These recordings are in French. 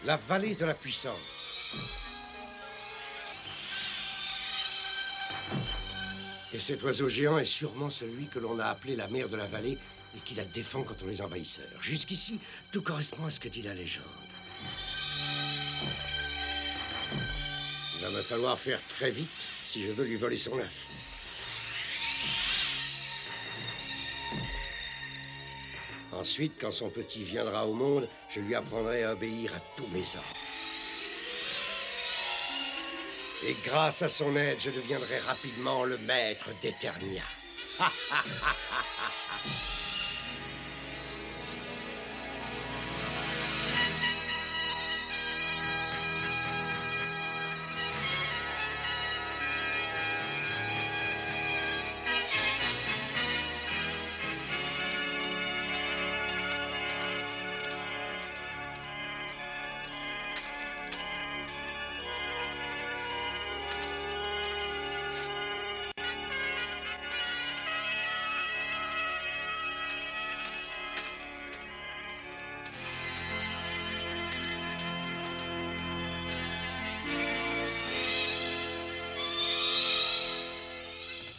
La vallée de la puissance. Et cet oiseau géant est sûrement celui que l'on a appelé la mère de la vallée et qui la défend contre les envahisseurs. Jusqu'ici, tout correspond à ce que dit la légende. Il va me falloir faire très vite si je veux lui voler son œuf. Ensuite, quand son petit viendra au monde, je lui apprendrai à obéir à tous mes ordres. Et grâce à son aide, je deviendrai rapidement le maître d'Eternia.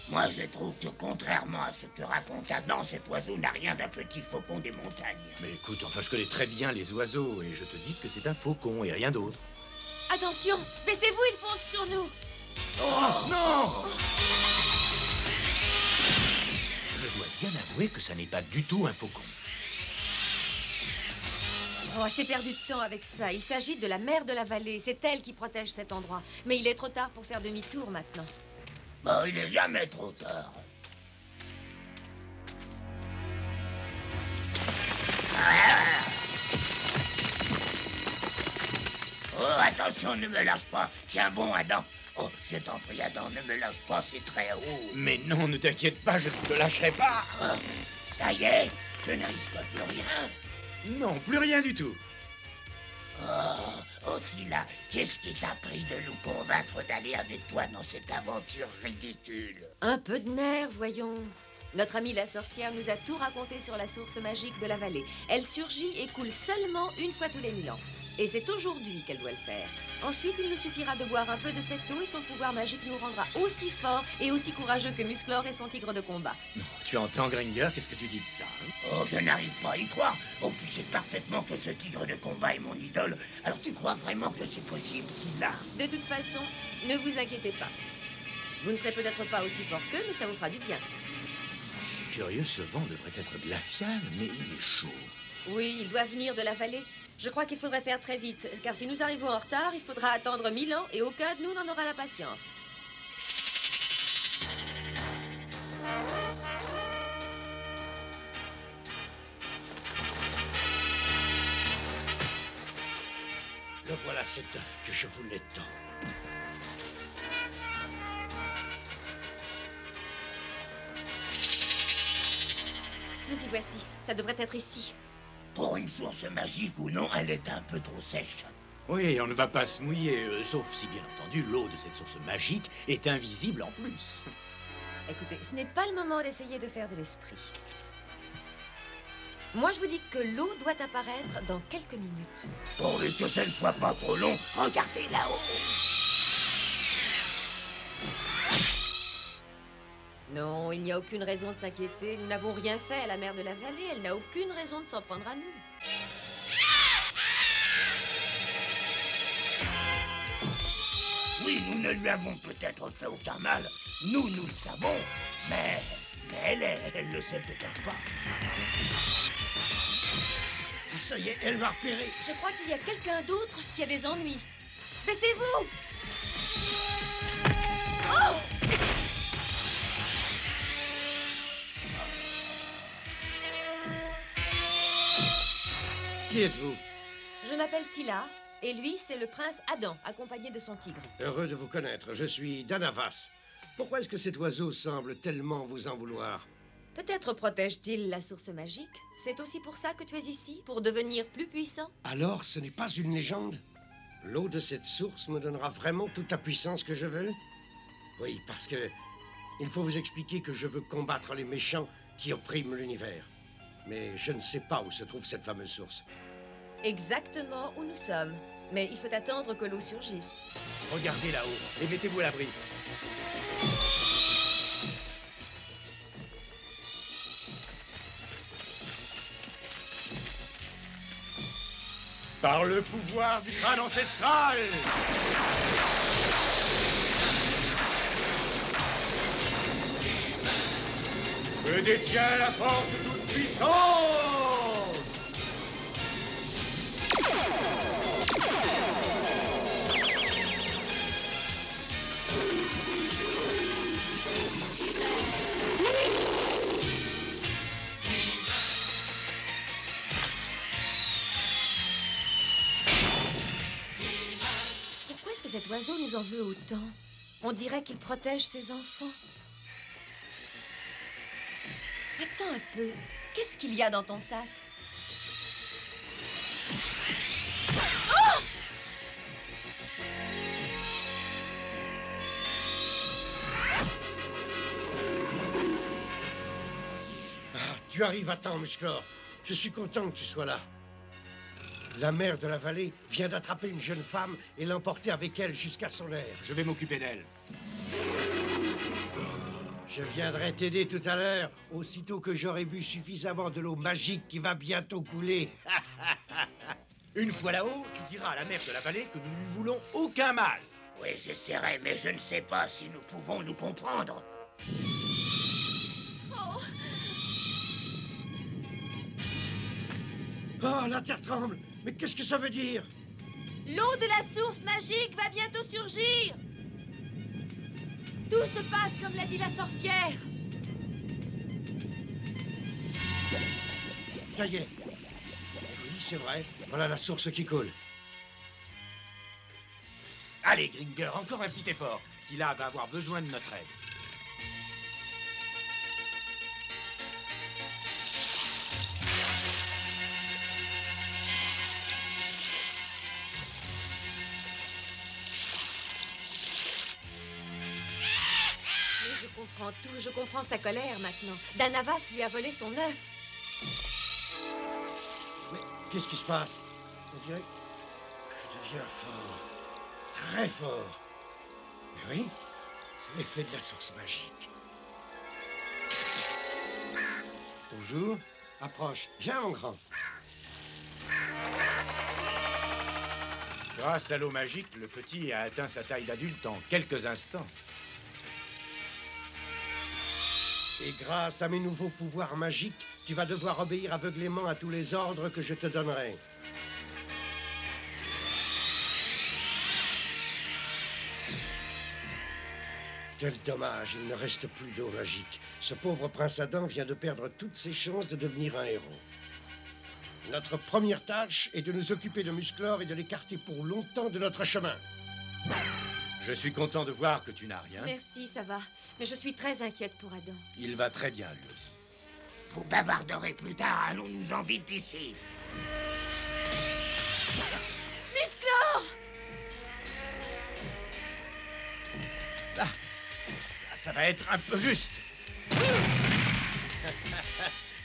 Moi, je trouve que, contrairement à ce que raconte Adam, cet oiseau n'a rien d'un petit faucon des montagnes. Mais écoute, enfin, je connais très bien les oiseaux, et je te dis que c'est un faucon et rien d'autre. Attention, baissez-vous, il fonce sur nous. Oh, non! Je dois bien avouer que ça n'est pas du tout un faucon. Oh, assez perdu de temps avec ça. Il s'agit de la mère de la vallée. C'est elle qui protège cet endroit. Mais il est trop tard pour faire demi-tour maintenant. Bon, il est jamais trop tard. Oh, attention, ne me lâche pas. Tiens bon, Adam. Oh, je t'en prie, Adam, ne me lâche pas, c'est très haut. Mais non, ne t'inquiète pas, je ne te lâcherai pas. Oh, ça y est, je ne risque plus rien. Non, plus rien du tout. Oh, Tila, qu'est-ce qui t'a pris de nous convaincre d'aller avec toi dans cette aventure ridicule? Un peu de nerfs, voyons. Notre amie la sorcière nous a tout raconté sur la source magique de la vallée. Elle surgit et coule seulement une fois tous les 1000 ans. Et c'est aujourd'hui qu'elle doit le faire. Ensuite, il nous suffira de boire un peu de cette eau et son pouvoir magique nous rendra aussi fort et aussi courageux que Musclor et son tigre de combat. Non, tu entends, Gringer, qu'est-ce que tu dis de ça, hein? Oh, je n'arrive pas à y croire. Oh, tu sais parfaitement que ce tigre de combat est mon idole. Alors tu crois vraiment que c'est possible, Tila? De toute façon, ne vous inquiétez pas. Vous ne serez peut-être pas aussi fort qu'eux, mais ça vous fera du bien. C'est curieux, ce vent devrait être glacial, mais il est chaud. Oui, il doit venir de la vallée. Je crois qu'il faudrait faire très vite, car si nous arrivons en retard, il faudra attendre 1000 ans et aucun de nous n'en aura la patience. Le voilà cet œuf que je voulais tant. Nous y voici. Ça devrait être ici. Pour une source magique ou non, elle est un peu trop sèche. Oui, on ne va pas se mouiller, sauf si, bien entendu, l'eau de cette source magique est invisible en plus. Écoutez, ce n'est pas le moment d'essayer de faire de l'esprit. Moi, je vous dis que l'eau doit apparaître dans quelques minutes. Pourvu que ça ne soit pas trop long, regardez là-haut. Non, il n'y a aucune raison de s'inquiéter. Nous n'avons rien fait à la mère de la vallée. Elle n'a aucune raison de s'en prendre à nous. Oui, nous ne lui avons peut-être fait aucun mal. Nous le savons. Mais elle le sait peut-être pas. Ah, ça y est, elle m'a repéré. Je crois qu'il y a quelqu'un d'autre qui a des ennuis. Baissez-vous! Oh! Qui êtes-vous? Je m'appelle Tila, et lui, c'est le prince Adam, accompagné de son tigre. Heureux de vous connaître. Je suis Danavas. Pourquoi est-ce que cet oiseau semble tellement vous en vouloir? Peut-être protège-t-il la source magique? C'est aussi pour ça que tu es ici, pour devenir plus puissant? Alors, ce n'est pas une légende? L'eau de cette source me donnera vraiment toute la puissance que je veux? Oui, parce que il faut vous expliquer que je veux combattre les méchants qui oppriment l'univers. Mais je ne sais pas où se trouve cette fameuse source. Exactement où nous sommes. Mais il faut attendre que l'eau surgisse. Regardez là-haut et mettez-vous à l'abri. Par le pouvoir du crâne ancestral! Je détiens la force toute puissante! Pourquoi est-ce que cet oiseau nous en veut autant? On dirait qu'il protège ses enfants. Attends un peu. Qu'est-ce qu'il y a dans ton sac? Oh! Ah, tu arrives à temps, Musclor. Je suis content que tu sois là. La mère de la vallée vient d'attraper une jeune femme et l'emporter avec elle jusqu'à son aire. Je vais m'occuper d'elle. Je viendrai t'aider tout à l'heure, aussitôt que j'aurai bu suffisamment de l'eau magique qui va bientôt couler. Une fois là-haut, tu diras à la mère de la vallée que nous ne lui voulons aucun mal. Oui, j'essaierai, mais je ne sais pas si nous pouvons nous comprendre. Oh, la terre tremble. Mais qu'est-ce que ça veut dire? L'eau de la source magique va bientôt surgir. Tout se passe comme l'a dit la sorcière. Ça y est. Oui, c'est vrai. Voilà la source qui coule. Allez, Gringer, encore un petit effort. Tila va avoir besoin de notre aide. Mais je comprends tout, je comprends sa colère maintenant. Danavas lui a volé son œuf. Mais qu'est-ce qui se passe? On dirait que je deviens fort. Très fort. Mais oui, c'est l'effet de la source magique. Bonjour. Approche. Viens, mon grand. Grâce à l'eau magique, le petit a atteint sa taille d'adulte en quelques instants. Et grâce à mes nouveaux pouvoirs magiques, tu vas devoir obéir aveuglément à tous les ordres que je te donnerai. Quel dommage, il ne reste plus d'eau magique. Ce pauvre prince Adam vient de perdre toutes ses chances de devenir un héros. Notre première tâche est de nous occuper de Musclor et de l'écarter pour longtemps de notre chemin. Je suis content de voir que tu n'as rien. Merci, ça va. Mais je suis très inquiète pour Adam. Il va très bien, lui aussi. Vous bavarderez plus tard, allons-nous-en vite d'ici. Musclor! Là, ça va être un peu juste.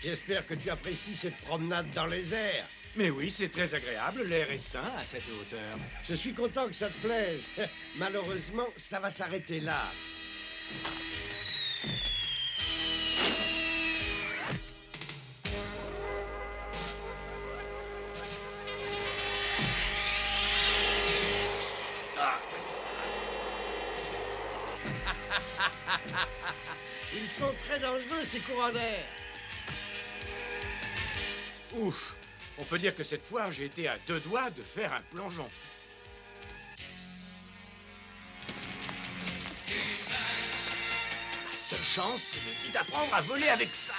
J'espère que tu apprécies cette promenade dans les airs. Mais oui, c'est très agréable, l'air est sain à cette hauteur. Je suis content que ça te plaise. Malheureusement, ça va s'arrêter là. Ils sont très dangereux, ces courants d'air. Ouf, on peut dire que cette fois, j'ai été à 2 doigts de faire un plongeon. La seule chance, c'est de vite apprendre à voler avec ça.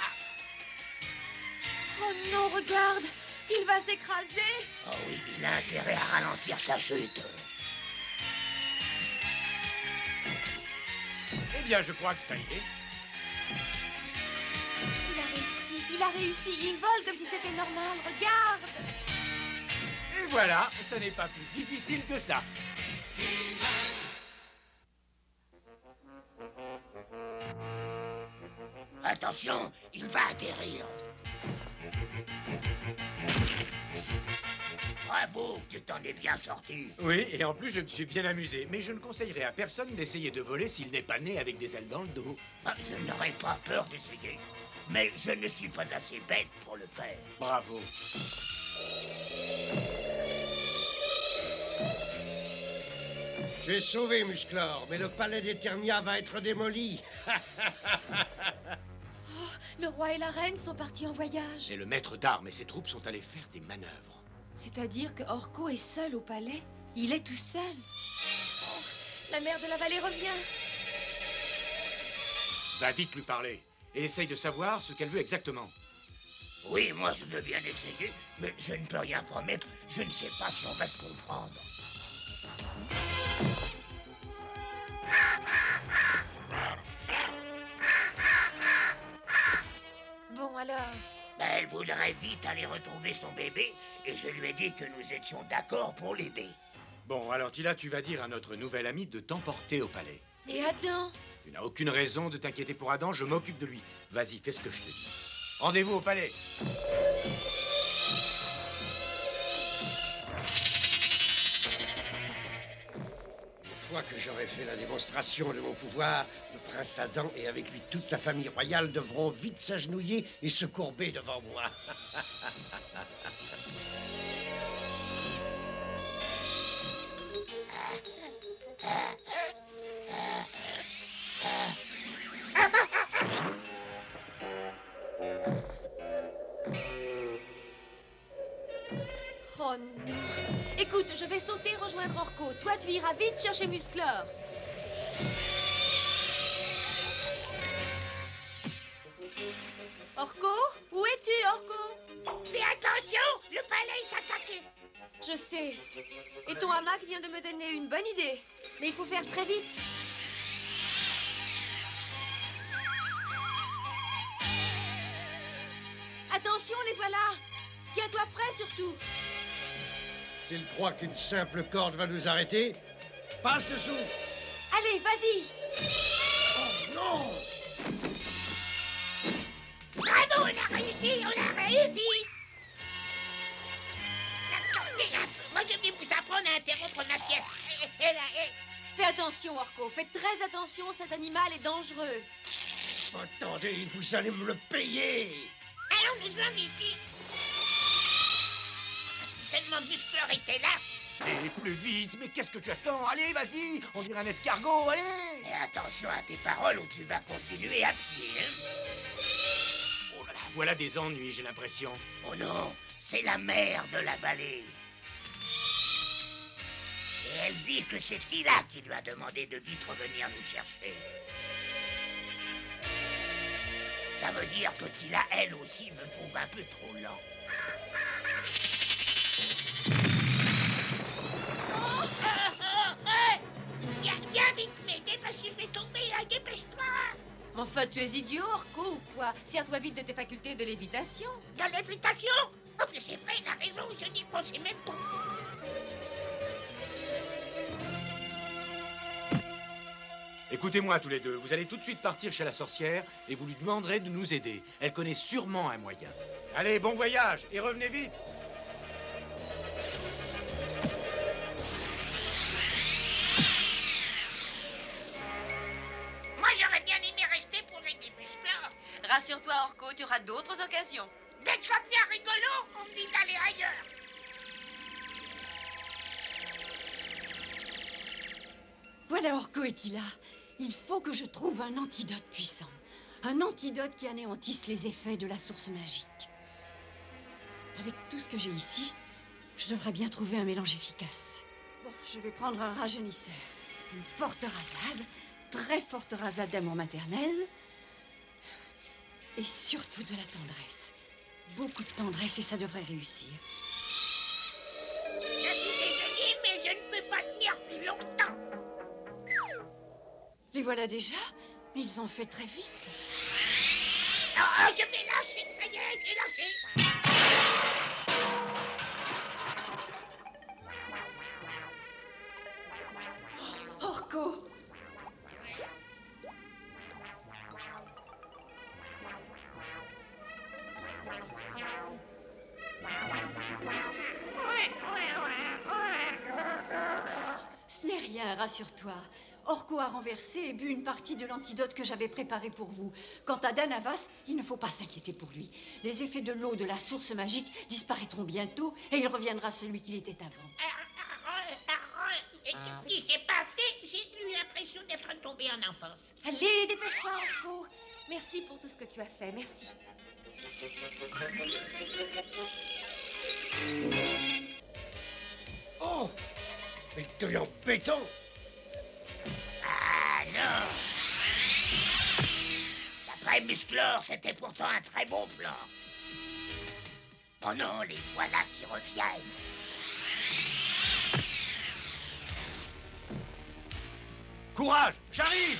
Oh non, regarde! Il va s'écraser! Oh oui, il a intérêt à ralentir sa chute. Eh bien, je crois que ça y est. Il a réussi, il vole comme si c'était normal, regarde! Et voilà, ce n'est pas plus difficile que ça. Attention, il va atterrir. Bravo, tu t'en es bien sorti. Oui, et en plus, je me suis bien amusé. Mais je ne conseillerais à personne d'essayer de voler s'il n'est pas né avec des ailes dans le dos. Ah, je n'aurais pas peur d'essayer. Mais je ne suis pas assez bête pour le faire. Bravo. Tu es sauvé, Musclor, mais le palais d'Eternia va être démoli. Le roi et la reine sont partis en voyage. Et le maître d'armes et ses troupes sont allés faire des manœuvres. C'est-à-dire que Orko est seul au palais? Il est tout seul. Oh, la mère de la vallée revient. Va vite lui parler. Et essaye de savoir ce qu'elle veut exactement. Oui, moi je veux bien essayer, mais je ne peux rien promettre. Je ne sais pas si on va se comprendre. Bon, alors... Ben, elle voudrait vite aller retrouver son bébé, et je lui ai dit que nous étions d'accord pour l'aider. Bon, alors Tila, tu vas dire à notre nouvel ami de t'emporter au palais. Et Adam? Tu n'as aucune raison de t'inquiéter pour Adam, je m'occupe de lui. Vas-y, fais ce que je te dis. Rendez-vous au palais. Une fois que j'aurai fait la démonstration de mon pouvoir, le prince Adam et avec lui toute la famille royale devront vite s'agenouiller et se courber devant moi. Oh non. Écoute, je vais sauter rejoindre Orko. Toi, tu iras vite chercher Musclor. Orko? Où es-tu, Orko? Fais attention, le palais s'attaque. Je sais. Et ton hamac vient de me donner une bonne idée. Mais il faut faire très vite. Attention, les voilà. Tiens-toi prêt, surtout. S'il croit qu'une simple corde va nous arrêter, passe dessous. Allez, vas-y. Oh non! Bravo, on a réussi, on a réussi. Attendez un peu, moi je vais vous apprendre à interrompre ma sieste. Fais attention, Orko. Fais très attention, cet animal est dangereux. Attendez, vous allez me le payer! Allons-nous-en d'ici. Si seulement Musclor était là. Et plus vite, mais qu'est-ce que tu attends? Allez, vas-y, on dirait un escargot, allez! Et attention à tes paroles ou tu vas continuer à pied, hein. Oh là là, voilà des ennuis, j'ai l'impression. Oh non, c'est la mère de la vallée. Et elle dit que c'est Tila qui lui a demandé de vite revenir nous chercher. Ça veut dire que Tila, elle aussi, me trouve un peu trop lent. Viens vite m'aider parce que je vais tomber, là, dépêche-toi. Enfin, tu es idiot, Orko, ou quoi? Sers-toi vite de tes facultés de lévitation. De l'invitation? Oh, mais c'est vrai, il a raison, je n'y pensais même pas. Écoutez-moi tous les deux, vous allez tout de suite partir chez la sorcière et vous lui demanderez de nous aider. Elle connaît sûrement un moyen. Allez, bon voyage et revenez vite! Moi, j'aurais bien aimé rester pour aider Musclor. Rassure-toi, Orko, tu auras d'autres occasions. Dès que ça devient rigolo, on me dit d'aller ailleurs. Voilà Orko et Tila. Il faut que je trouve un antidote puissant. Un antidote qui anéantisse les effets de la source magique. Avec tout ce que j'ai ici, je devrais bien trouver un mélange efficace. Bon, je vais prendre un rajeunisseur, une forte rasade, très forte rasade d'amour maternel, et surtout de la tendresse. Beaucoup de tendresse et ça devrait réussir. Je suis désolée, mais je ne peux pas tenir plus longtemps. Les voilà déjà, mais ils ont fait très vite. Oh, je vais lâcher, ça y est, j'ai lâché. Orko! Alain, rassure-toi. Orko a renversé et bu une partie de l'antidote que j'avais préparé pour vous. Quant à Danavas, il ne faut pas s'inquiéter pour lui. Les effets de l'eau de la source magique disparaîtront bientôt et il reviendra celui qu'il était avant. Qu'est-ce qui s'est passé? J'ai eu l'impression d'être tombé en enfance. Allez, dépêche-toi, Orko. Merci pour tout ce que tu as fait, merci. Oh! Mais tu es embêtant! Ah non! D'après Musclor, c'était pourtant un très bon plan. Oh non, les voilà qui reviennent. Courage, j'arrive!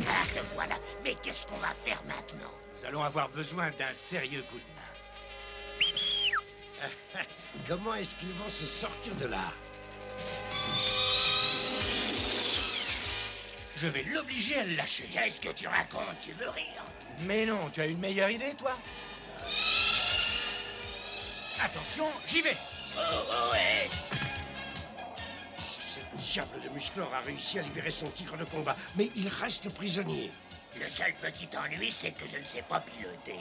Ah, te voilà. Mais qu'est-ce qu'on va faire maintenant? Nous allons avoir besoin d'un sérieux coup de main. Comment est-ce qu'ils vont se sortir de là? Je vais l'obliger à le lâcher. Qu'est-ce que tu racontes? Tu veux rire? Mais non, tu as une meilleure idée, toi? Attention, j'y vais! Oh, ouais! Ce diable de Musclor a réussi à libérer son tigre de combat, mais il reste prisonnier. Le seul petit ennui, c'est que je ne sais pas piloter.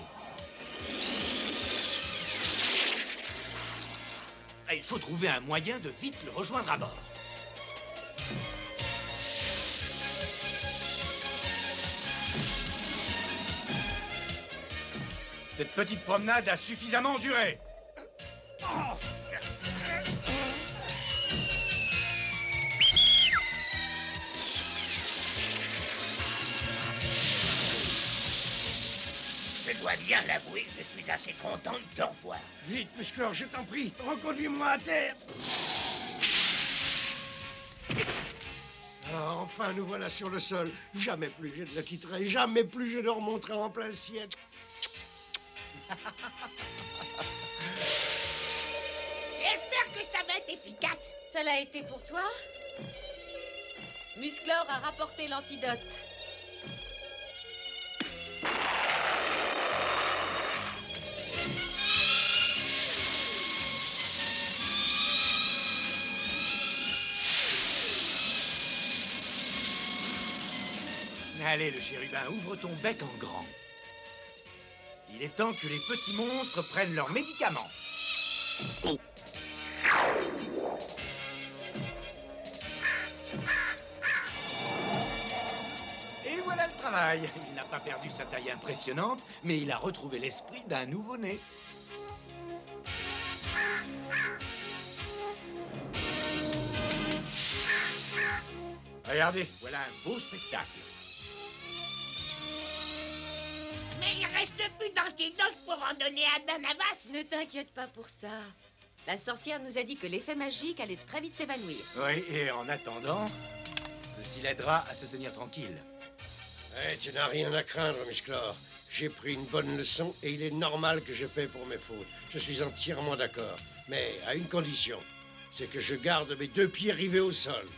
Il faut trouver un moyen de vite le rejoindre à bord. Cette petite promenade a suffisamment duré. Je dois bien l'avouer, je suis assez content de te revoir. Vite, Musclor, je t'en prie, reconduis-moi à terre. Ah, enfin, nous voilà sur le sol. Jamais plus je ne le quitterai, jamais plus je ne remonterai en plein ciel. J'espère que ça va être efficace. Ça l'a été pour toi? Musclor a rapporté l'antidote. Allez, le chérubin, ouvre ton bec en grand. Il est temps que les petits monstres prennent leurs médicaments. Et voilà le travail. Il n'a pas perdu sa taille impressionnante, mais il a retrouvé l'esprit d'un nouveau-né. Regardez, voilà un beau spectacle. Mais il reste plus d'antidote pour en donner à Danavas. Ne t'inquiète pas pour ça. La sorcière nous a dit que l'effet magique allait très vite s'évanouir. Oui, et en attendant, ceci l'aidera à se tenir tranquille. Eh, tu n'as rien à craindre, Musclor. J'ai pris une bonne leçon et il est normal que je paie pour mes fautes. Je suis entièrement d'accord. Mais à une condition, c'est que je garde mes 2 pieds rivés au sol.